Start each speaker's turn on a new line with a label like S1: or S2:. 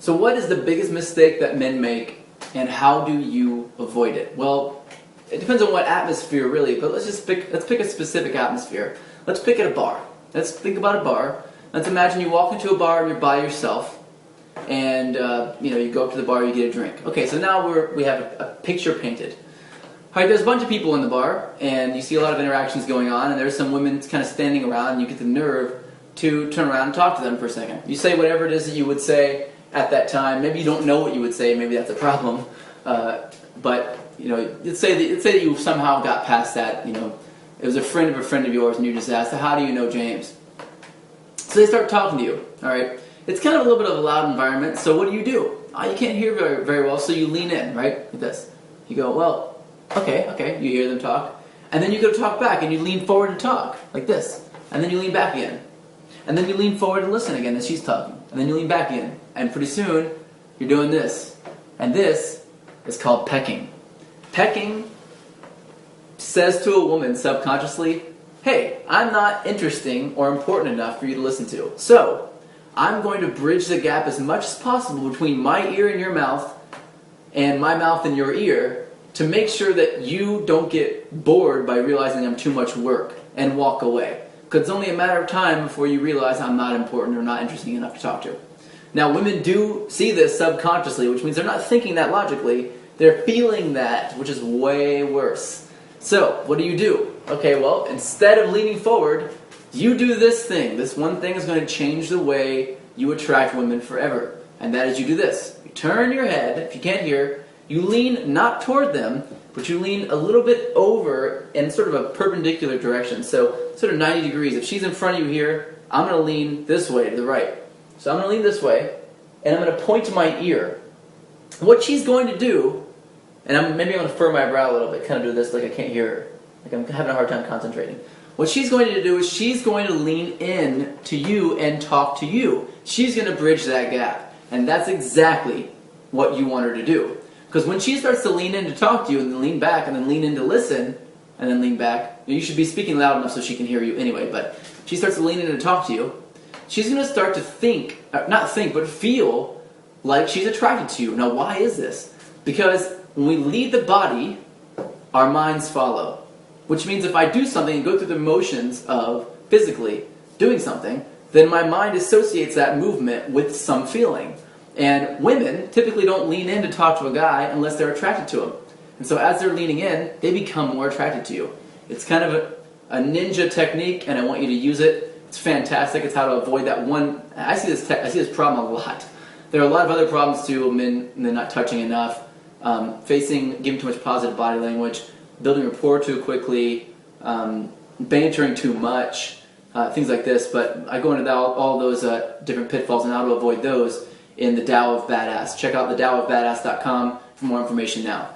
S1: So what is the biggest mistake that men make, and how do you avoid it? Well, it depends on what atmosphere really, but let's pick a specific atmosphere. Let's pick at a bar. Let's think about a bar. Let's imagine you walk into a bar and you're by yourself, and you go up to the bar, you get a drink. Okay, so now we have a picture painted. All right, there's a bunch of people in the bar, and you see a lot of interactions going on, and there's some women kind of standing around, and you get the nerve to turn around and talk to them for a second. You say whatever it is that you would say at that time. Maybe you don't know what you would say, maybe that's a problem. But let's say that you somehow got past that. It was a friend of yours, and you just asked, "How do you know James?" So they start talking to you. All right, it's kind of a little bit of a loud environment. So what do? You can't hear very well, so you lean in, right, like this. You go, "Well, okay." You hear them talk, and then you go talk back, and you lean forward and talk like this, and then you lean back again, and then you lean forward and listen again as she's talking, and then you lean back again, and pretty soon you're doing this, and this is called pecking. Pecking says to a woman subconsciously, "Hey, I'm not interesting or important enough for you to listen to. So, I'm going to bridge the gap as much as possible between my ear and your mouth and my mouth and your ear to make sure that you don't get bored by realizing I'm too much work and walk away. Because it's only a matter of time before you realize I'm not important or not interesting enough to talk to." Now, women do see this subconsciously, which means they're not thinking that logically. They're feeling that, which is way worse. So, what do? Okay, well, instead of leaning forward, you do this thing. This one thing is going to change the way you attract women forever. And that is you do this. You turn your head, if you can't hear, you lean not toward them, but you lean a little bit over in sort of a perpendicular direction. So, sort of 90 degrees. If she's in front of you here, I'm going to lean this way to the right. So I'm going to lean this way, and I'm going to point to my ear. What she's going to do, and maybe I'm going to furrow my brow a little bit, kind of do this like I can't hear her. Like I'm having a hard time concentrating. What she's going to do is she's going to lean in to you and talk to you. She's going to bridge that gap. And that's exactly what you want her to do. Because when she starts to lean in to talk to you, and then lean back, and then lean in to listen, and then lean back, you should be speaking loud enough so she can hear you anyway, but she starts to lean in to talk to you, she's going to start to but feel like she's attracted to you. Now, why is this? Because when we lead the body, our minds follow. Which means if I do something and go through the motions of physically doing something, then my mind associates that movement with some feeling. And women typically don't lean in to talk to a guy unless they're attracted to him. And so as they're leaning in, they become more attracted to you. It's kind of a ninja technique, and I want you to use it. It's fantastic. It's how to avoid that one. I see this problem a lot. There are a lot of other problems too. Men not touching enough, giving too much positive body language, building rapport too quickly, bantering too much, things like this. But I go into all those different pitfalls and how to avoid those in the Tao of Badass. Check out thedaoofbadass.com for more information now.